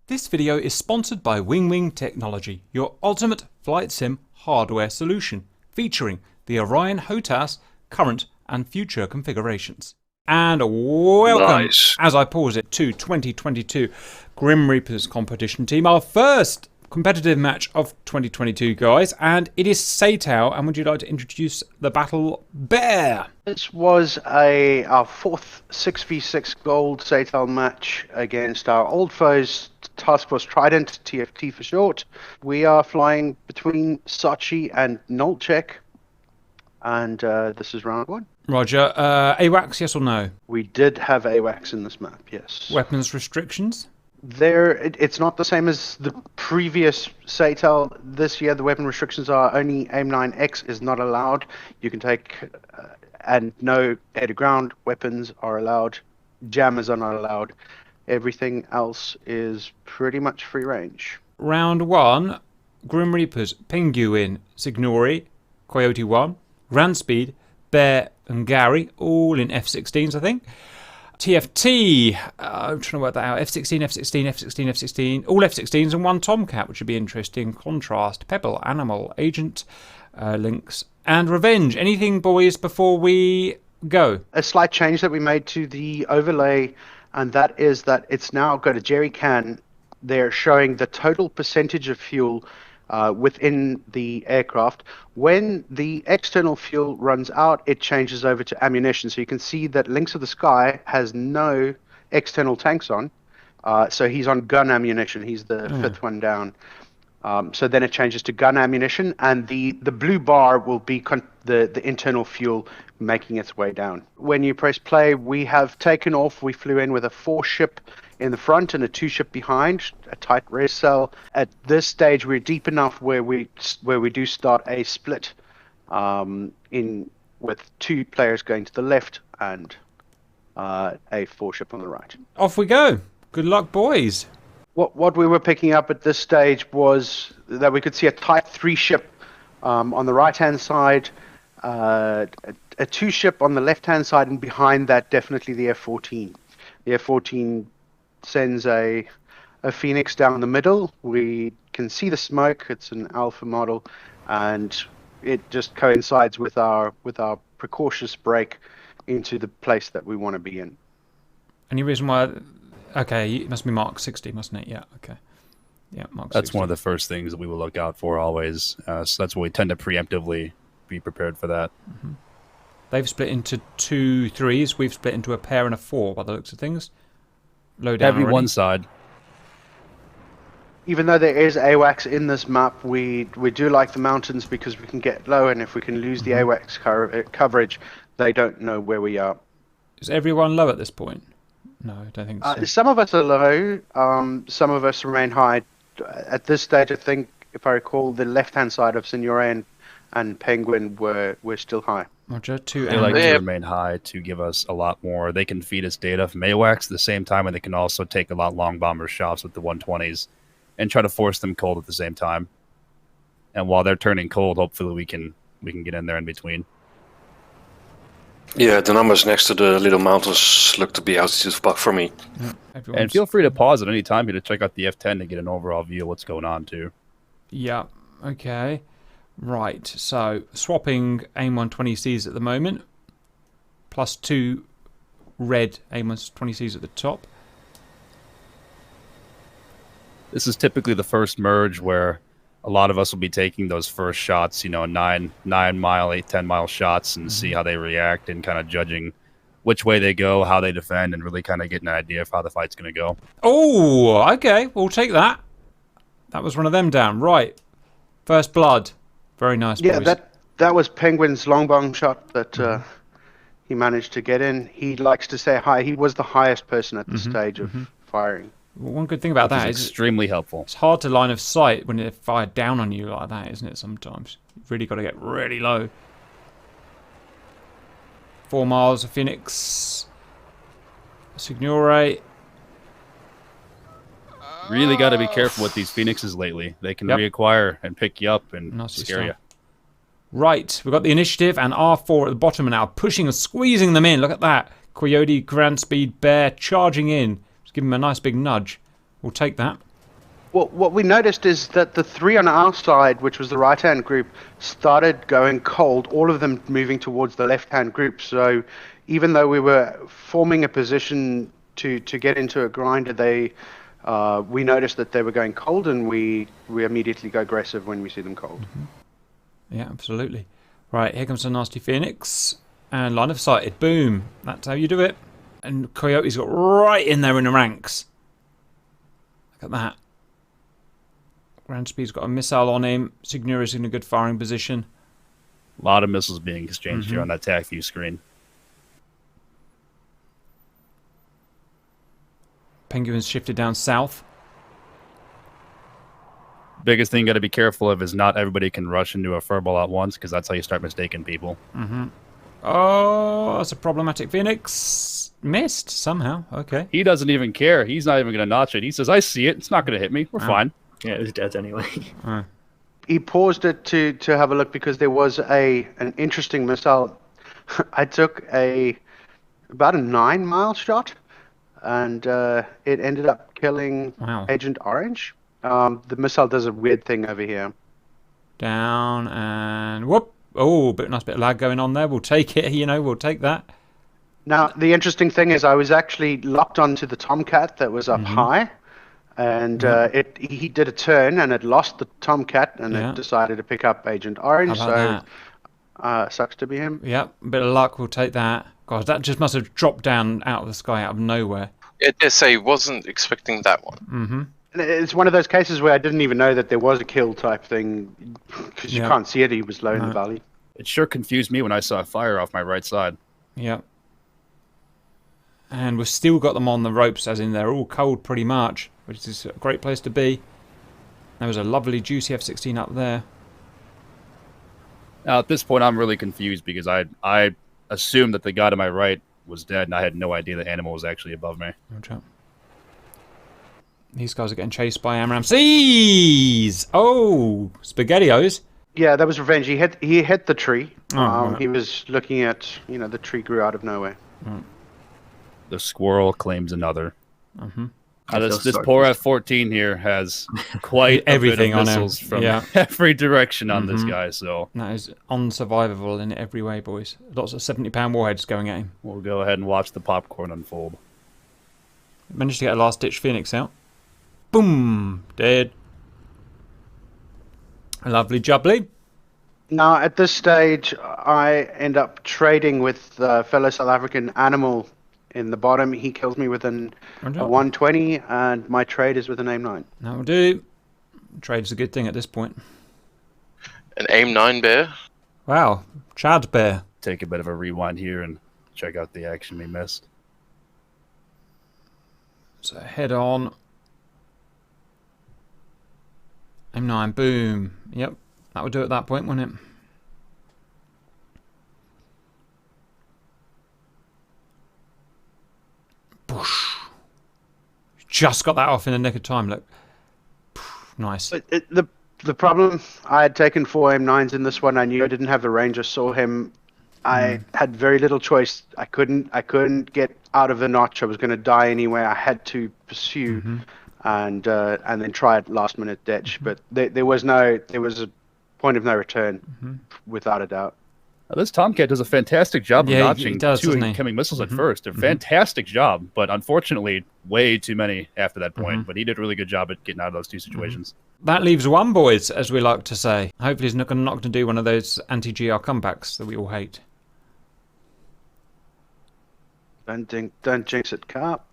This video is sponsored by Wing Technology, your ultimate flight sim hardware solution, featuring the Orion HOTAS current and future configurations. And welcome, as I pause it, to 2022 Grim Reapers competition team, our first competitive match of 2022, guys, and it is Satal. And would you like to introduce the battle bear? This was our fourth 6v6 gold Satal match against our old foes, Task Force Trident, TFT for short. We are flying between Sochi and Nolchek, and this is round one. Roger. AWACS, yes or no? We did have AWACS in this map, yes. Weapons restrictions? It's not the same as the previous Satal. This year the weapon restrictions are only AIM-9X is not allowed. You can take, and no air-to-ground weapons are allowed. Jammers are not allowed. Everything else is pretty much free range. Round one, Grim Reapers, Penguin, Signori, Coyote 1, Randspeed, Bear and Gary, all in F-16s, I think. TFT, I'm trying to work that out. F-16, F-16, F-16, F-16, all F-16s and one Tomcat, which would be interesting. Contrast, Pebble, Animal, Agent, Lynx, and Revenge. Anything, boys, before we go? A slight change that we made to the overlay, and that is that it's now got a jerry can. They're showing the total percentage of fuel within the aircraft. When the external fuel runs out, it changes over to ammunition. So you can see that Lynx of the Sky has no external tanks on. So he's on gun ammunition. He's the fifth one down. So then it changes to gun ammunition, and the blue bar will be the internal fuel making its way down. When you press play, we have taken off. We flew in with a 4-ship in the front and a 2-ship behind, a tight rear cell. At this stage, we're deep enough where we do start a split in with 2 players going to the left and a 4-ship on the right. Off we go. Good luck, boys. What we were picking up at this stage was that we could see a Type 3 ship on the right-hand side, a 2-ship on the left-hand side, and behind that, definitely the F-14. The F-14 sends a Phoenix down the middle. We can see the smoke. It's an alpha model, and it just coincides with our precautious break into the place that we want to be in. Any reason why? Okay, it must be Mark 60, mustn't it? Yeah, okay. Yeah, Mark 60. That's one of the first things that we will look out for always. So that's what we tend to preemptively be prepared for that. Mm-hmm. They've split into 2 3s. We've split into a pair and a 4 by the looks of things. Low down Heavy already. one side. Even though there is AWACS in this map, we do like the mountains because we can get low, and if we can lose the AWACS coverage, they don't know where we are. Is everyone low at this point? No, I don't think so. Some of us are low, some of us remain high. At this stage, I think, if I recall, the left-hand side of Signore and Penguin were still high. Roger, 2 They like to remain high to give us a lot more. They can feed us data from AWACS at the same time, and they can also take a lot long bomber shots with the 120s and try to force them cold at the same time. And while they're turning cold, hopefully we can get in there in between. Yeah, the numbers next to the little mountains look to be altitude for me. Yeah, and feel free to pause at any time here to check out the F10 to get an overall view of what's going on too. Yeah, okay. Right, so swapping AIM-120Cs at the moment. Plus 2 red AIM-120Cs at the top. This is typically the first merge where a lot of us will be taking those first shots, 9-mile, 8-10-mile shots, and see how they react, and kind of judging which way they go, how they defend, and really kind of getting an idea of how the fight's going to go. Oh, okay, we'll take that. That was one of them down. Right, first blood. Very nice, boys. Yeah, that was Penguin's long bong shot that he managed to get in. He likes to say hi. He was the highest person at the stage of firing. Well, one good thing about that is extremely helpful. It's hard to line of sight when they're fired down on you like that, isn't it? Sometimes you've really got to get really low. 4 miles of Phoenix. Signore. Really got to be careful with these Phoenixes lately. They can reacquire and pick you up and scare you. Right, we've got the initiative and R4 at the bottom now, pushing and squeezing them in. Look at that. Coyote, Grand Speed, Bear charging in. Just give him a nice big nudge. We'll take that. What we noticed is that the three on our side, which was the right-hand group, started going cold, all of them moving towards the left-hand group. So even though we were forming a position to get into a grinder, we noticed that they were going cold, and we immediately go aggressive when we see them cold. Yeah, absolutely. Right, here comes a nasty Phoenix. And line of sighted. Boom. That's how you do it. And Coyote's got right in there in the ranks. Look at that. Grand Speed's got a missile on him. Signura's in a good firing position. A lot of missiles being exchanged here on that TAC view screen. Penguin's shifted down south. Biggest thing you got to be careful of is not everybody can rush into a furball at once, because that's how you start mistaking people. Oh, that's a problematic Phoenix. Missed somehow. Okay. He doesn't even care. He's not even going to notch it. He says, I see it. It's not going to hit me. We're fine. Yeah, it was dead anyway. He paused it to have a look because there was an interesting missile. I took about a 9-mile shot, and it ended up killing Agent Orange. The missile does a weird thing over here. Down and whoop. Oh, nice bit of lag going on there. We'll take it. We'll take that. Now, the interesting thing is I was actually locked onto the Tomcat that was up high, and he did a turn, and it lost the Tomcat, and it decided to pick up Agent Orange, so sucks to be him. Yep, a bit of luck, we'll take that. God, that just must have dropped down out of the sky, out of nowhere. I did say wasn't expecting that one. And it's one of those cases where I didn't even know that there was a kill type thing, because you can't see it, he was low in the valley. It sure confused me when I saw a fire off my right side. Yep. And we've still got them on the ropes, as in they're all cold pretty much, which is a great place to be. There was a lovely juicy F-16 up there. Now, at this point, I'm really confused because I assumed that the guy to my right was dead, and I had no idea the animal was actually above me. These guys are getting chased by AMRAAMs. Oh, SpaghettiOs. Yeah, that was revenge. He hit the tree. He was looking at, the tree grew out of nowhere. The squirrel claims another. This poor F-14 here has quite everything a bit of on missiles from every direction on this guy. So that is unsurvivable in every way, boys. Lots of 70-pound warheads going at him. We'll go ahead and watch the popcorn unfold. Managed to get a last-ditch Phoenix out. Boom! Dead. Lovely jubbly. Now, at this stage, I end up trading with a fellow South African Animal in the bottom. He kills me with a 120, and my trade is with an AIM-9. That'll do. Trade's a good thing at this point. An AIM-9 bear? Wow. Chad bear. Take a bit of a rewind here and check out the action we missed. So head on. AIM-9, boom. Yep, that would do at that point, wouldn't it? Boosh. Just got that off in the nick of time, look. Nice. The problem, I had taken 4 AIM-9s in this one. I knew I didn't have the range. I saw him. I had very little choice. I couldn't get out of the notch. I was going to die anyway. I had to pursue. And then try it last minute ditch, but there was a point of no return, without a doubt. Now, this Tomcat does a fantastic job of notching does, 2 incoming missiles at first. A fantastic job, but unfortunately, way too many after that point. But he did a really good job at getting out of those 2 situations. That leaves one, boys, as we like to say. Hopefully, he's not going to do one of those anti-GR comebacks that we all hate. Don't jinx it, Carp.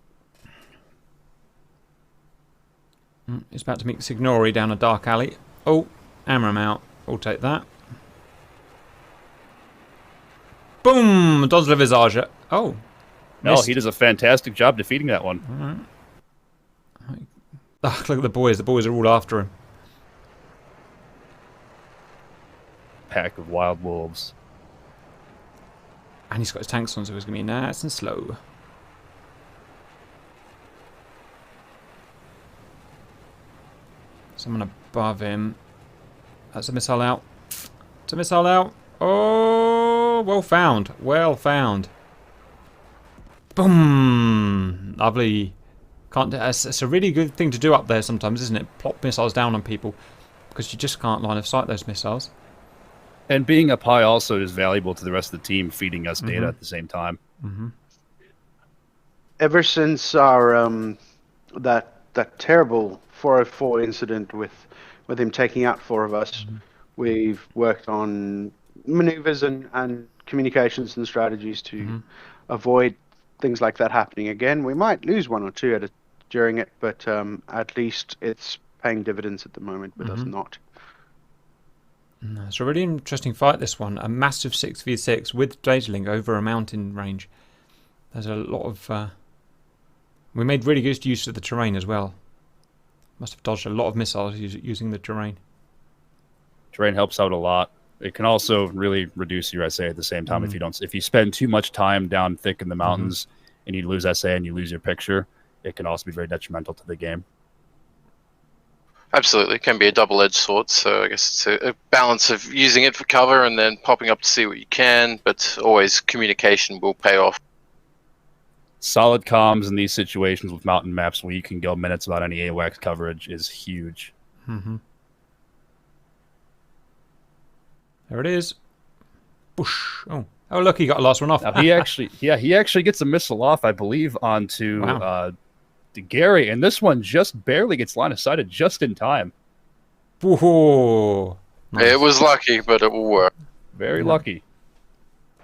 He's about to meet Signori down a dark alley. Oh, AMRAAM out. We'll take that. Boom! Dodge the Visage. Oh. No, he does a fantastic job defeating that one. All right. Oh, look at the boys. The boys are all after him. Pack of wild wolves. And he's got his tanks on, so he's going to be nice and slow. Someone above him. That's a missile out. It's a missile out. Oh, well found. Well found. Boom. Lovely. Can't. It's a really good thing to do up there sometimes, isn't it? Plop missiles down on people because you just can't line of sight those missiles. And being up high also is valuable to the rest of the team, feeding us data at the same time. Ever since our that terrible 404 incident with him taking out 4 of us, we've worked on maneuvers and communications and strategies to avoid things like that happening again. We might lose 1 or 2 during it, but at least it's paying dividends at the moment with us not. It's a really interesting fight, this one. A massive 6v6 with data link over a mountain range. There's a lot of... we made really good use of the terrain as well. Must have dodged a lot of missiles using the terrain. Terrain helps out a lot. It can also really reduce your SA at the same time if you spend too much time down thick in the mountains and you lose SA and you lose your picture. It can also be very detrimental to the game. Absolutely, it can be a double-edged sword. So I guess it's a balance of using it for cover and then popping up to see what you can. But always communication will pay off. Solid comms in these situations with mountain maps where you can go minutes without any AWACS coverage is huge. There it is. Boosh. Oh, look, he got the last one off. Now, he actually gets a missile off, I believe, onto to Gary, and this one just barely gets line of sighted just in time. Whoa. Nice. It was lucky, but it will work. Very lucky.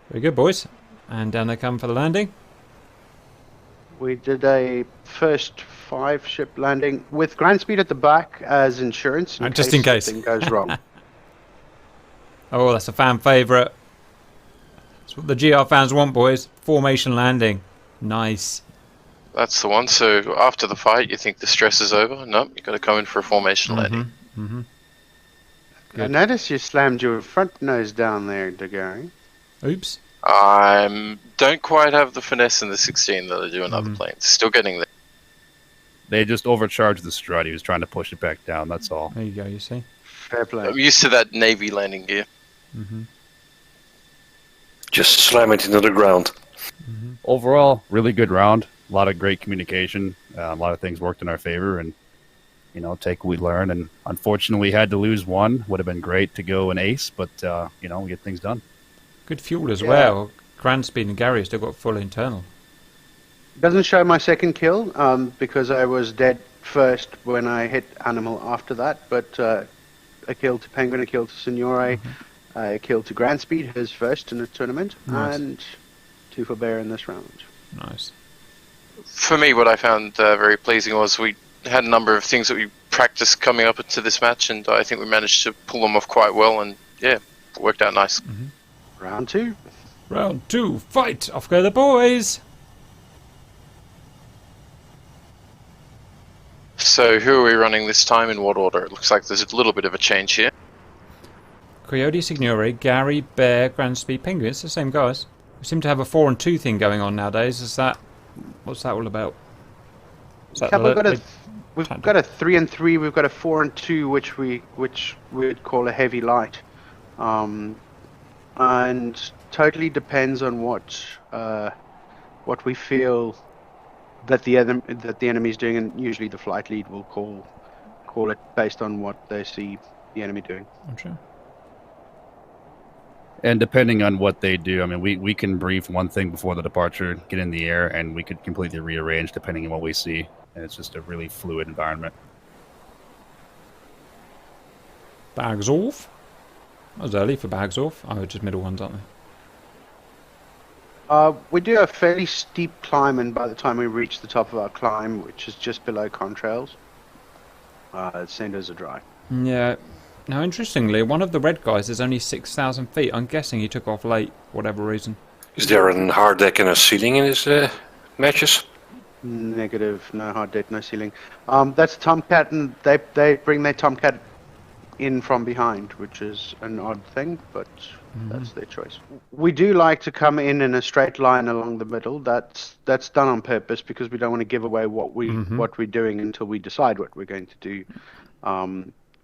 Very good, boys. And down they come for the landing. We did a first 5-ship landing with ground speed at the back as insurance, just in case something goes wrong. Oh, that's a fan favourite. That's what the GR fans want, boys. Formation landing. Nice. That's the one. So after the fight, you think the stress is over? Nope, you got to come in for a formation landing. I noticed you slammed your front nose down there, Gary. Oops. I don't quite have the finesse in the 16 that I do in other planes. Still getting there. They just overcharged the strut. He was trying to push it back down. That's all. There you go, you see. Fair play. I'm used to that Navy landing gear. Just slam it into the ground. Overall, really good round. A lot of great communication. A lot of things worked in our favor, and take what we learned. And unfortunately, we had to lose one. Would have been great to go an ace, but we get things done. Good fuel as well. Grand Speed and Gary still got full internal. Doesn't show my second kill because I was dead first when I hit Animal after that, but a kill to Penguin, a kill to Signore, a kill to Grand Speed, his first in the tournament, and 2 for Bear in this round. Nice. For me, what I found very pleasing was we had a number of things that we practiced coming up into this match, and I think we managed to pull them off quite well, and it worked out nice. Round 2. Round 2, fight! Off go the boys! So who are we running this time, in what order? It looks like there's a little bit of a change here. Coyote, Signore, Gary, Bear, Grand Speed, Penguin. It's the same guys. We seem to have a 4 and 2 thing going on nowadays. What's that all about? We've got a 3 and 3. We've got a 4 and 2, which we would call a heavy light, and totally depends on what we feel that the enemy is doing, and usually the flight lead will call it based on what they see the enemy doing. Okay. And depending on what they do, I mean, we can brief one thing before the departure, get in the air, and we could completely rearrange depending on what we see. And it's just a really fluid environment. Bags off. That was early for bags off. Oh, just middle ones, aren't they? We do a fairly steep climb, and by the time we reach the top of our climb, which is just below contrails, centers are dry. Yeah. Now, interestingly, one of the red guys is only 6,000 feet. I'm guessing he took off late, for whatever reason. Is there a hard deck and a ceiling in his matches? Negative, no hard deck, no ceiling. That's Tomcat, and they bring their Tomcat in from behind, which is an odd thing, but that's their choice. We do like to come in a straight line along the middle. That's done on purpose because we don't want to give away what we're doing until we decide what we're going to do.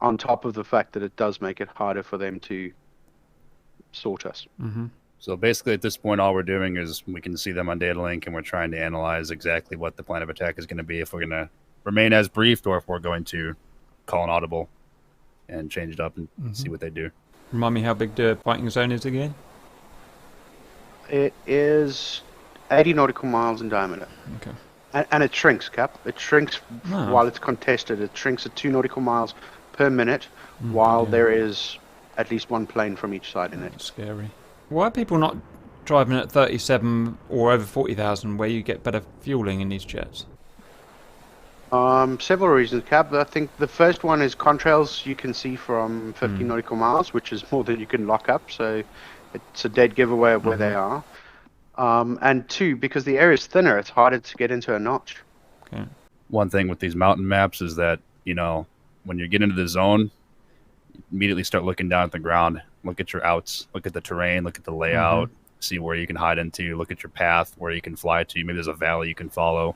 On top of the fact that it does make it harder for them to sort us. So basically, at this point, all we're doing is we can see them on data link, and we're trying to analyze exactly what the plan of attack is going to be, if we're going to remain as briefed or if we're going to call an audible and change it up and see what they do. Remind me how big the fighting zone is again? It is 80 nautical miles in diameter. Okay. And it shrinks, Cap. It shrinks Oh. while it's contested. It shrinks at 2 nautical miles per minute while there is at least one plane from each side in it. That's scary. Why are people not driving at 37 or over 40,000 where you get better fueling in these jets? Several reasons, Cap. I think the first one is contrails you can see from 50 nautical miles, which is more than you can lock up, so it's a dead giveaway of where they are. And two, because the area is thinner, it's harder to get into a notch. Okay. One thing with these mountain maps is that, when you get into the zone, you immediately start looking down at the ground, look at your outs, look at the terrain, look at the layout, see where you can hide into, look at your path, where you can fly to. Maybe there's a valley you can follow.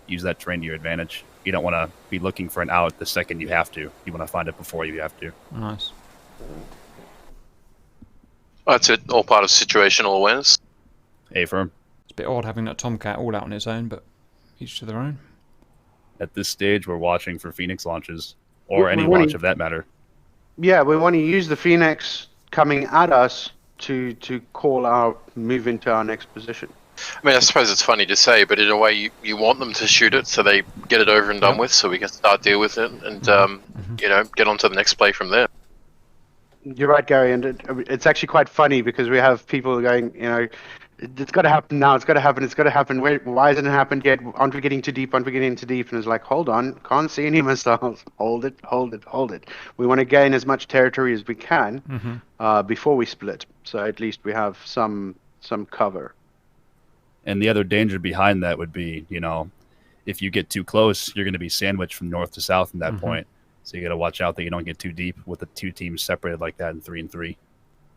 Use that terrain to your advantage. You don't want to be looking for an out the second you have to. You want to find it before you have to. Nice. That's it. All part of situational awareness. A-firm. It's a bit odd having that Tomcat all out on its own, but each to their own. At this stage, we're watching for Phoenix launches, or We any wanna- launch of that matter. Yeah, we want to use the Phoenix coming at us to call our move into our next position. I mean, I suppose it's funny to say, but in a way, you want them to shoot it so they get it over and done with, so we can start deal with it and get on to the next play from there. You're right, Gary, and it's actually quite funny because we have people going, it's got to happen now, it's got to happen, it's got to happen. Why hasn't it happened yet? Aren't we getting too deep? Aren't we getting too deep? And it's like, hold on, can't see any missiles. Hold it. We want to gain as much territory as we can before we split, so at least we have some cover. And the other danger behind that would be, if you get too close, you're going to be sandwiched from north to south from that point. So you got to watch out that you don't get too deep with the two teams separated like that in 3 and 3.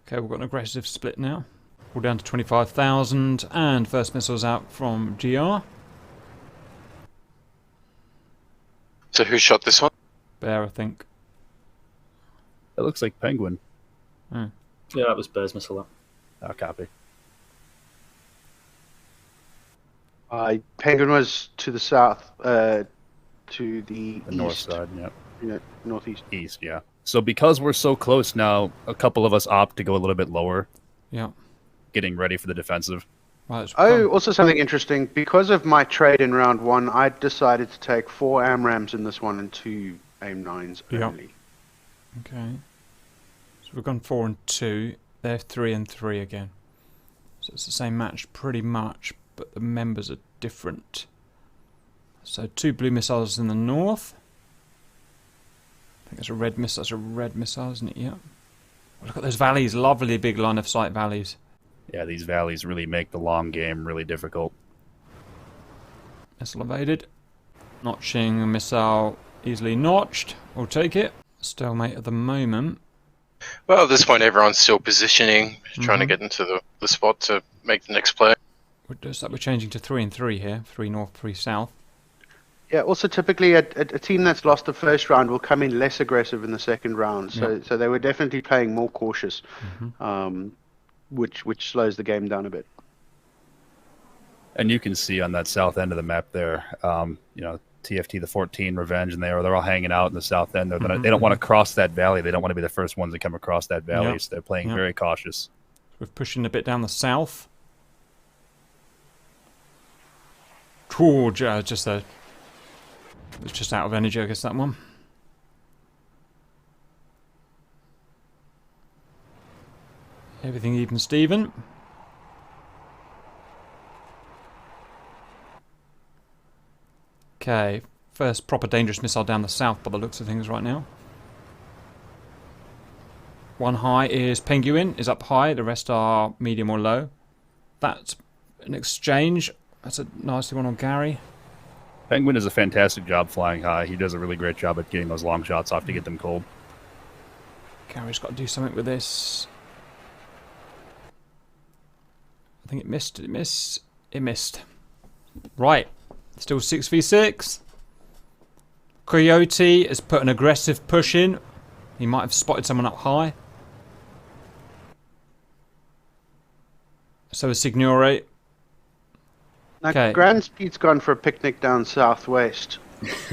Okay, we've got an aggressive split now. We're down to 25,000, and first missiles out from GR. So who shot this one? Bear, I think. That looks like Penguin. Yeah, that was Bear's missile. I'll copy. Penguin was to the south, to the The east. north side, yeah. Northeast. East, yeah. So because we're so close now, a couple of us opt to go a little bit lower, Yeah. getting ready for the defensive. Right, it's Oh, also something interesting. Because of my trade in round 1, I decided to take 4 AMRAMs in this one and 2 AIM-9s Yeah. only. Okay. So we've gone 4 and 2. They're 3 and 3 again. So it's the same match pretty much, but the members are different. So 2 blue missiles in the north. I think it's a red missile. That's a red missile, isn't it? Yeah. Look at those valleys. Lovely big line of sight valleys. Yeah, these valleys really make the long game really difficult. Missile evaded. Notching a missile easily notched. We'll take it. Stalemate at the moment. Well, at this point, everyone's still positioning, trying to get into the spot to make the next play. We're changing to 3 and 3 here. 3 north, 3 south. Yeah, also typically a team that's lost the first round will come in less aggressive in the second round. So they were definitely playing more cautious, which slows the game down a bit. And you can see on that south end of the map there, TFT, the 14, Revenge, and they're all hanging out in the south end. They don't want to cross that valley. They don't want to be the first ones to come across that valley. So they're playing very cautious. We're pushing a bit down the south. Cool, just a... It's just out of energy, I guess, that one. Everything even Steven. Okay, first proper dangerous missile down the south by the looks of things right now. One high is Penguin, is up high, the rest are medium or low. That's an exchange. That's a nasty one on Gary. Penguin does a fantastic job flying high. He does a really great job at getting those long shots off to get them cold. Gary's got to do something with this. I think it missed. Did it miss? It missed. Right. Still 6v6. Coyote has put an aggressive push in. He might have spotted someone up high. So is Signore. Now, Okay. Grand Speed's gone for a picnic down southwest,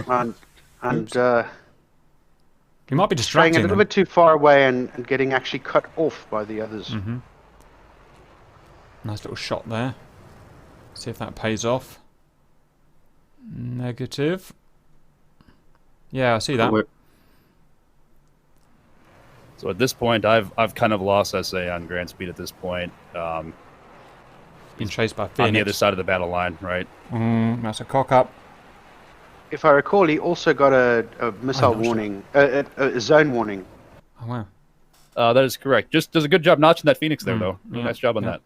and You might be staying distracting a little them. bit too far away and getting actually cut off by the others. Nice little shot there. See if that pays off. Negative. Yeah, I see that. So at this point, I've kind of lost SA on Grand Speed at this point. Being chased by On the Phoenix. other side of the battle line, right? That's a cock up. If I recall, he also got a missile notched it. warning, a zone warning. Oh wow. That is correct. Just does a good job notching that Phoenix there, though. yeah, Nice job on yeah. that.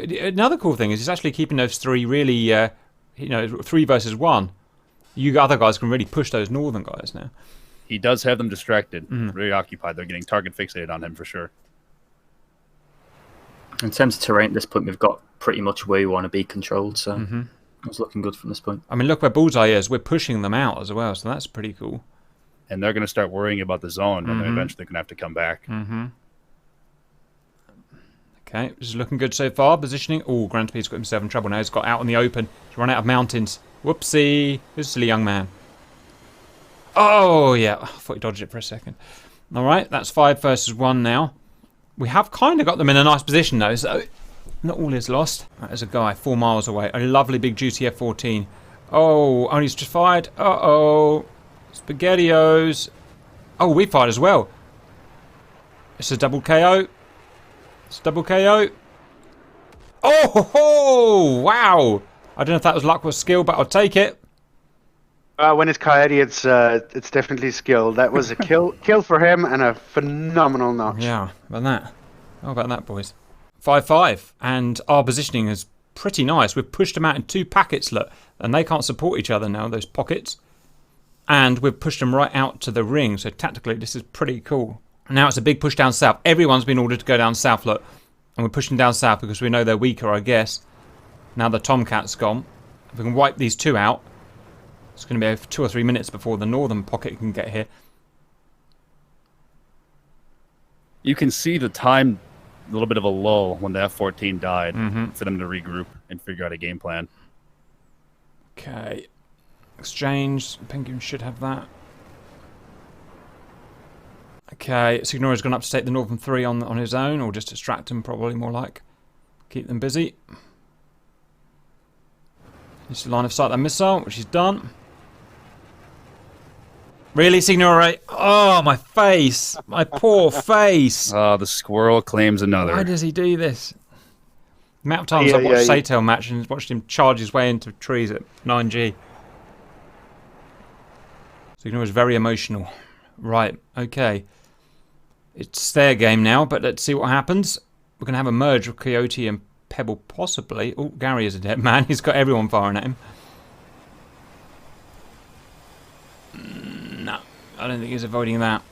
Okay. Another cool thing is he's actually keeping those three really, 3 versus 1. You other guys can really push those northern guys now. He does have them distracted, very occupied. They're getting target fixated on him for sure. In terms of terrain at this point, we've got pretty much where we want to be controlled, so it's looking good from this point. I mean, look where Bullseye is. We're pushing them out as well, so that's pretty cool. And they're going to start worrying about the zone, and then eventually they're going to have to come back. Okay, this is looking good so far. Positioning. Oh, Grand Speed's got himself in trouble now. He's got out in the open. He's run out of mountains. Whoopsie. Who's a silly young man? Oh, yeah. I thought he dodged it for a second. All right, that's 5 versus 1 now. We have kind of got them in a nice position, though, so not all is lost. There's a guy 4 miles away. A lovely big juicy F-14. Oh, only just fired. Uh-oh. SpaghettiOs. Oh, we fired as well. It's a double KO. It's a double KO. Oh, ho, ho, wow. I don't know if that was luck or skill, but I'll take it. When it's Coyote, it's definitely skill. That was a kill for him and a phenomenal notch. Yeah, how about that? How about that, boys? 5-5, and our positioning is pretty nice. We've pushed them out in 2 packets, look, and they can't support each other now, those pockets. And we've pushed them right out to the ring, so tactically this is pretty cool. Now it's a big push down south. Everyone's been ordered to go down south, look. And we're pushing down south because we know they're weaker, I guess. Now the Tomcat's gone. If we can wipe these 2 out, it's going to be over 2 or 3 minutes before the northern pocket can get here. You can see the time, a little bit of a lull when the F-14 died for them to regroup and figure out a game plan. Okay. Exchange. Penguin should have that. Okay, Signora's gone up to take the northern 3 on his own, or just distract them, probably more like. Keep them busy. Needs to line of sight that missile, which he's done. Really, Signore? Oh, my face! My poor face! The squirrel claims another. Why does he do this? The amount of times I've watched Satal match and watched him charge his way into trees at 9G. Signore's very emotional. Right, okay. It's their game now, but let's see what happens. We're going to have a merge with Coyote and Pebble, possibly. Oh, Gary is a dead man. He's got everyone firing at him. No, I don't think he's avoiding that.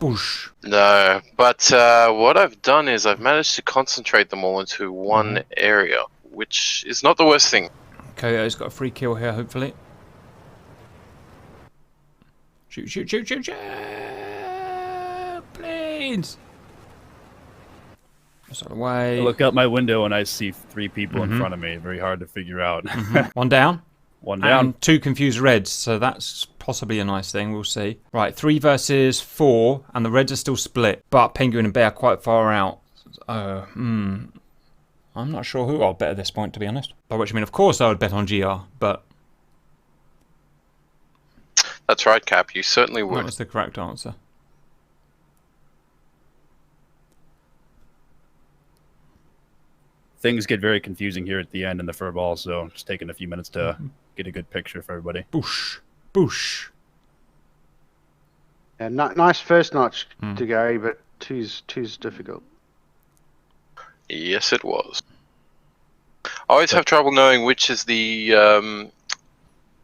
Boosh. No, but what I've done is I've managed to concentrate them all into one area, which is not the worst thing. Coyote's got a free kill here, hopefully. Shoot, shoot, shoot, shoot, shoot! Planes! That's out of the way. I look out my window and I see 3 people in front of me. Very hard to figure out. One down. One down. And 2 confused reds, so that's possibly a nice thing. We'll see. Right, 3 versus 4, and the reds are still split, but Penguin and Bear are quite far out. I'm not sure who I'll bet at this point, to be honest. By which I mean, of course, I would bet on GR, but That's right, Cap. You certainly that would. was the correct answer. Things get very confusing here at the end in the fur ball, so just taking a few minutes to get a good picture for everybody. Boosh. Boosh. Yeah, nice first notch to Gary, but two's difficult. Yes, it was. I always have trouble knowing which is the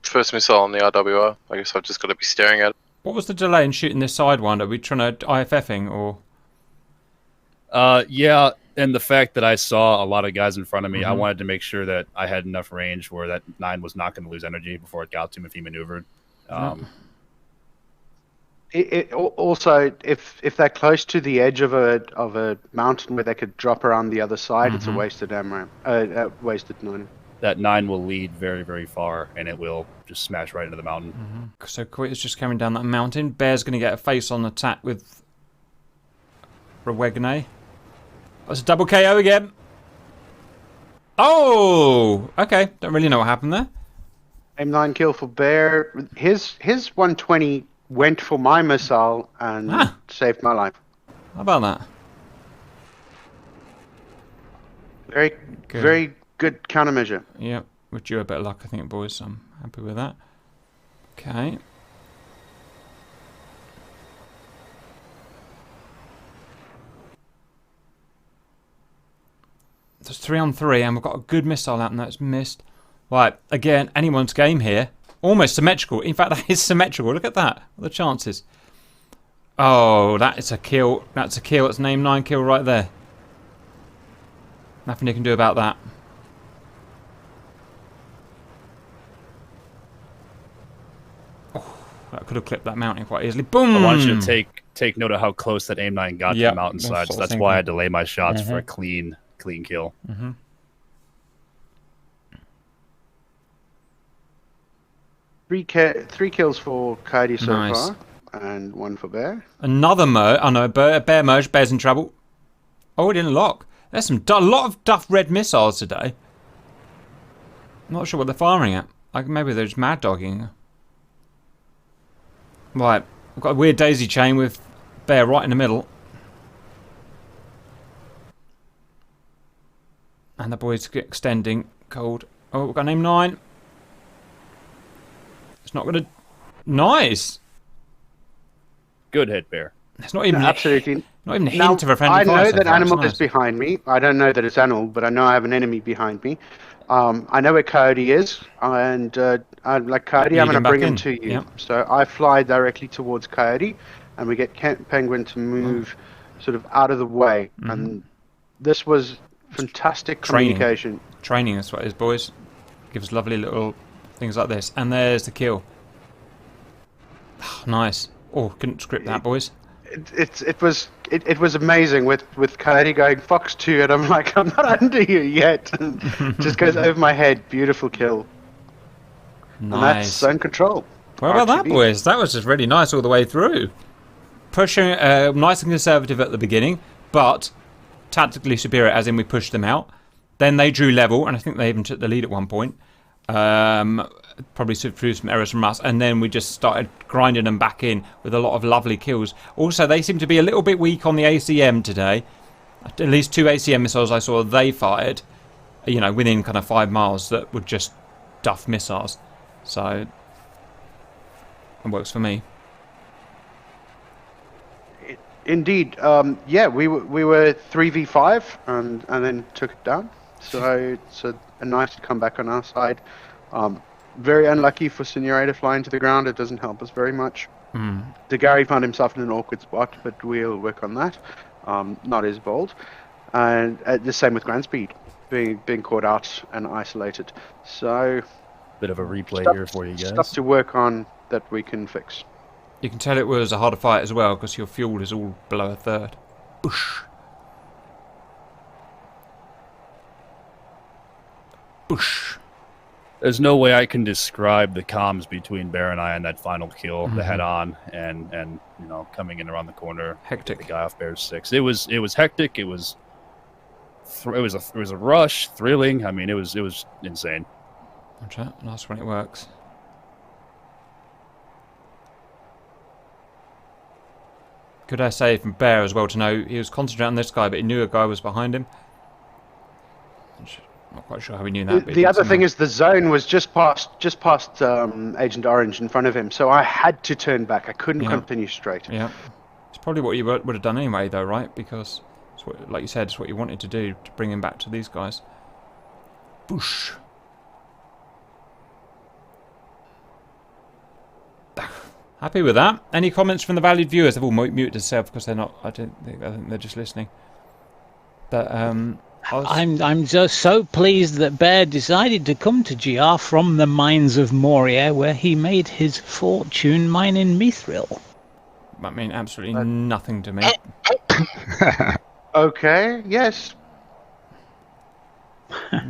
first missile on the RWR. I guess I've just got to be staring at it. What was the delay in shooting this side one? Are we trying to IFFing or? Yeah, and the fact that I saw a lot of guys in front of me, I wanted to make sure that I had enough range where that 9 was not going to lose energy before it got to him if he maneuvered. Also, if they're close to the edge of a mountain where they could drop around the other side, it's a wasted ammo. Wasted 9. That 9 will lead very, very far, and it will just smash right into the mountain. So Quitter's just coming down that mountain. Bear's going to get a face-on attack with Rewegne. That's a double KO again. Oh! Okay, don't really know what happened there. M9 kill for Bear. His 120 went for my missile and saved my life. How about that? Very good countermeasure. Yep, we're due a bit of luck, I think, boys. I'm happy with that. Okay. There's 3 on 3, and we've got a good missile out, and that's missed. Right, again, anyone's game here. Almost symmetrical. In fact, that is symmetrical. Look at that. What are the chances? Oh, that is a kill. That's a kill. It's an aim 9 kill right there. Nothing you can do about that. Oh, that could have clipped that mountain quite easily. Boom! I want you to take note of how close that aim 9 got to the mountainside. So that's why I delay my shots for a clean kill. Three kills for Coyote so far, and 1 for Bear. Another merge. Oh no, Bear merge. Bear's in trouble. Oh, it didn't lock. There's a lot of Duff red missiles today. I'm not sure what they're firing at. Like maybe they're just mad dogging. Right, I've got a weird daisy chain with Bear right in the middle. And the boys extending cold. Oh, we've got an aim 9. It's not going to... Nice! Good hit, Bear. It's not even... Absolutely. Not even a hint of a friendly I fire know so that far. Animal It's is behind me. I don't know that it's Animal, but I know I have an enemy behind me. I know where Coyote is, and like Coyote, I'm going to bring him to you. Yep. So I fly directly towards Coyote, and we get Penguin to move sort of out of the way. And this was fantastic communication. Training, that's what it is, boys. Gives lovely little things like this. And there's the kill. Nice. Oh, couldn't script that, boys. It was amazing with Coyote going Fox 2, and I'm like, I'm not under you yet. And just goes over my head. Beautiful kill. Nice. And that's zone control. What about that, boys? That was just really nice all the way through. Pushing nice and conservative at the beginning, but tactically superior, as in we pushed them out. Then they drew level, and I think they even took the lead at one point. Probably through some errors from us, and then we just started grinding them back in with a lot of lovely kills. Also, they seem to be a little bit weak on the ACM today. At least 2 ACM missiles I saw they fired, you know, within kind of 5 miles that were just Duff missiles. So it works for me. Indeed. Yeah, we were 3v5 and then took it down. So it's a nice comeback on our side. Very unlucky for Senora fly into the ground. It doesn't help us very much. DeGary found himself in an awkward spot, but we'll work on that. Not as bold. And the same with ground speed, being caught out and isolated. So bit of a replay here for you guys. Stuff to work on that we can fix. You can tell it was a harder fight as well because your fuel is all below a third. Boosh. Boosh. There's no way I can describe the comms between Bear and I on that final kill, the head-on, and you know, coming in around the corner, hectic. The guy off Bear's 6. It was hectic. It was a rush, thrilling. I mean, it was insane. Watch that. Last one, it works. Good SA from Bear as well to know he was concentrating on this guy, but he knew a guy was behind him. Not quite sure how he knew that. The other thing is the zone was just past Agent Orange in front of him, so I had to turn back. I couldn't continue straight. Yeah, it's probably what you would have done anyway, though, right? Because, it's what, like you said, it's what you wanted to do to bring him back to these guys. Boosh. Happy with that. Any comments from the valued viewers? They've all muted themselves because they're not. I think they're just listening. But I'm just so pleased that Bear decided to come to GR from the mines of Moria, where he made his fortune mining mithril. I mean, absolutely nothing to me. Okay, yes.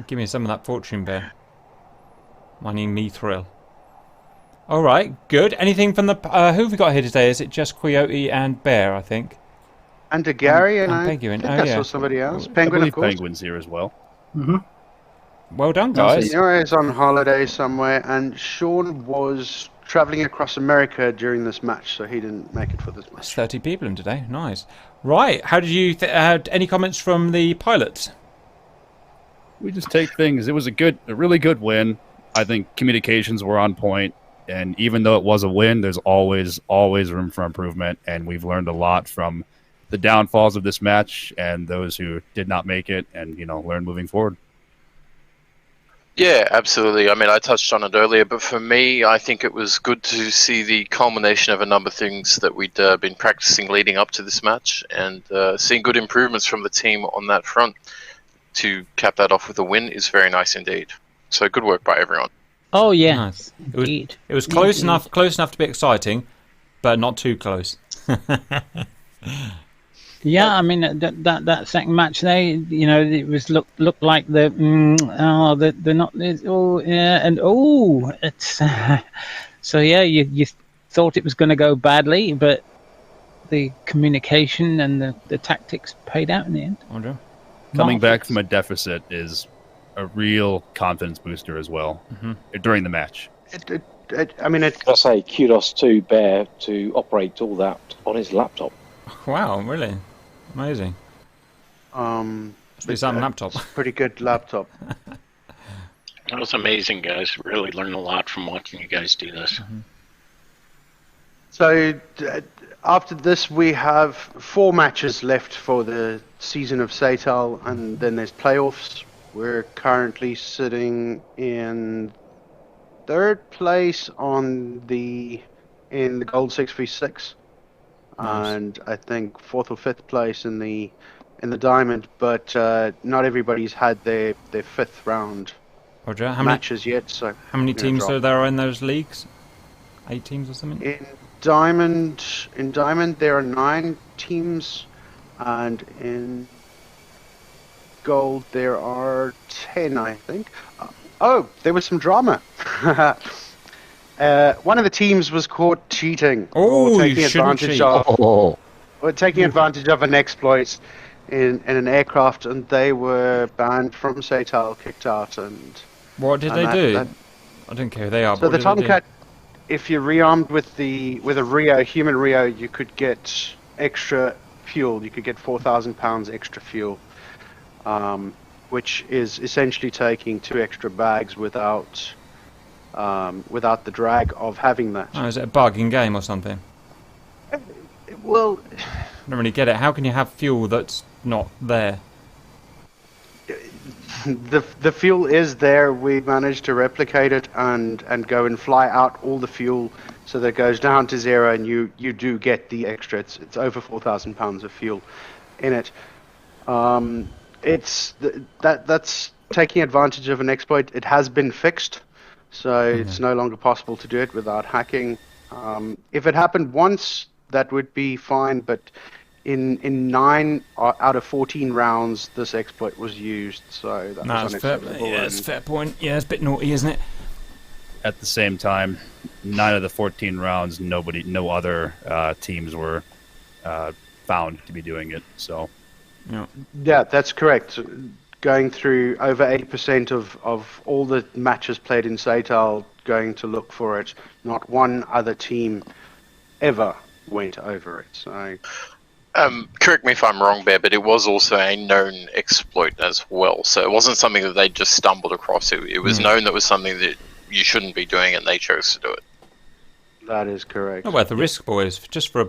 Give me some of that fortune bear. Mining me thrill. All right, good. Anything from the... who have we got here today? Is it just Coyote and Bear, I think? And to Gary, and I Penguin. think Oh, I yeah. saw somebody else. I Penguin, believe of course. Penguin's here as well. Well done, That's guys. it. Nero is on holiday somewhere, and Sean was traveling across America during this match, so he didn't make it for this There's match. 30 people in today. Nice. Right, how did you... any comments from the pilots? We just take things. It was a really good win. I think communications were on point, and even though it was a win, there's always room for improvement, and we've learned a lot from the downfalls of this match and those who did not make it, and learn moving forward. Yeah, absolutely. I mean, I touched on it earlier, but for me, I think it was good to see the culmination of a number of things that we'd been practicing leading up to this match, and seeing good improvements from the team on that front to cap that off with a win is very nice indeed. So good work by everyone. Oh yeah, Nice. indeed. It was close enough to be exciting, but not too close. Yeah, I mean that second match, it was looked like they're not. It's so yeah. You thought it was going to go badly, but the communication and the tactics paid out in the end. Roger. Coming back from a deficit is a real confidence booster as well during the match. I say kudos to Bear to operate all that on his laptop. Wow, really? Amazing. Must be some laptop. Pretty good laptop. That was amazing, guys. Really learned a lot from watching you guys do this. So after this, we have 4 matches left for the season of Satal, and then there's playoffs. We're currently sitting in 3rd place in the Gold 6v6, and I think 4th or 5th place in the Diamond. But not everybody's had their 5th round Roger. matches yet. So How many teams are there in those leagues? 8 teams or something? In Diamond, there are 9 teams, and in Gold there are 10, I think. There was some drama. One of the teams was caught cheating, or taking advantage of an exploit in an aircraft, and they were banned from Satal, kicked out. And what did they do? I don't care who they are. So the Tomcat, if you're rearmed with a Rio, human Rio, you could get extra fuel. You could get 4,000 pounds extra fuel, which is essentially taking 2 extra bags without the drag of having that. Oh, is it a bug in game or something? Well, I don't really get it. How can you have fuel that's not there? the fuel is there. We managed to replicate it and go and fly out all the fuel, so that it goes down to 0, and you do get the extra. It's over 4,000 pounds of fuel in it. That's taking advantage of an exploit. It has been fixed, so it's no longer possible to do it without hacking. If it happened once, that would be fine, but in 9 out of 14 rounds, this exploit was used, so that was unacceptable. Yeah, that's a fair point. Yeah, it's a bit naughty, isn't it? At the same time, 9 of the 14 rounds, no other teams were found to be doing it. So, yeah, that's correct. Going through over 80% of all the matches played in Satal, going to look for it. Not one other team ever went over it. So, correct me if I'm wrong, Bear, but it was also a known exploit as well. So it wasn't something that they just stumbled across. It was known that was something that you shouldn't be doing, and they chose to do it. That is correct. Not worth the risk, boys. Just for a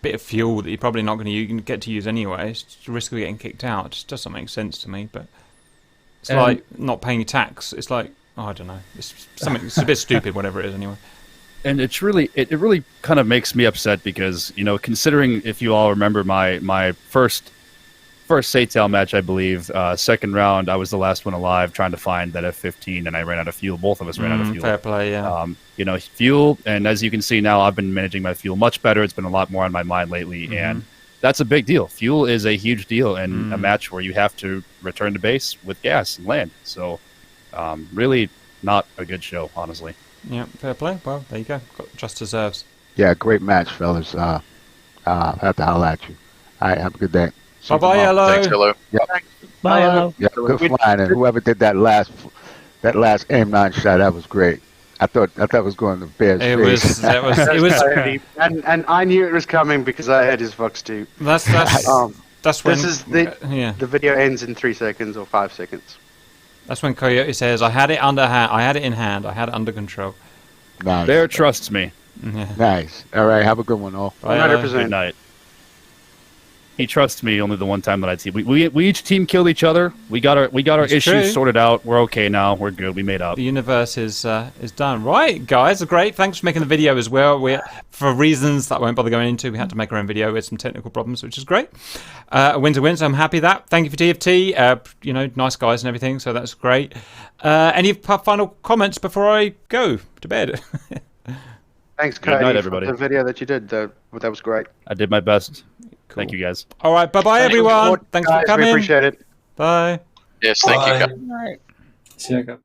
bit of fuel that you're probably not going to get to use anyway. It's just the risk of getting kicked out. It just doesn't make sense to me. But it's like not paying your tax. It's like, I don't know. It's a bit stupid, whatever it is, anyway. And it really kind of makes me upset because, considering, if you all remember my first first Satal match, I believe. Second round, I was the last one alive trying to find that F-15, and I ran out of fuel. Both of us ran out of fuel. Fair play, yeah. You know, fuel, and as you can see now, I've been managing my fuel much better. It's been a lot more on my mind lately, and that's a big deal. Fuel is a huge deal in a match where you have to return to base with gas and land. So, really not a good show, honestly. Yeah, fair play. Well, there you go. Got just deserves. Yeah, great match, fellas. I have to holler at you. All right, have a good day. Bye-bye, Hello. Thanks, Hello. Yep. Bye, hello. Yeah, good flying. And whoever did that last aim-9 shot, that was great. I thought it was going to Bear's face. It was. And I knew it was coming because I had his Vox too. That's when. The video ends in 3 seconds or 5 seconds. That's when Coyote says, "I had it in hand. I had it under control." Nice. Bear trusts me. Yeah. Nice. All right, have a good one, all. 100%. Good night. He trusts me only the one time that I team. We each team killed each other. We got our It's issues true. sorted out. We're okay now. We're good. We made up. The universe is done. Right, guys, great. Thanks for making the video as well. For reasons that I won't bother going into, we had to make our own video with some technical problems, which is great. Win to win, so I'm happy with that. Thank you for TFT. Nice guys and everything, so that's great. Any final comments before I go to bed? Thanks, Good night, Cody, everybody. for the video that you did. That was great. I did my best. Cool. Thank you, guys. All right, bye-bye, everyone. Thanks for Guys, coming. we appreciate it. Bye. Yes, thank you, guys. Right. See you guys.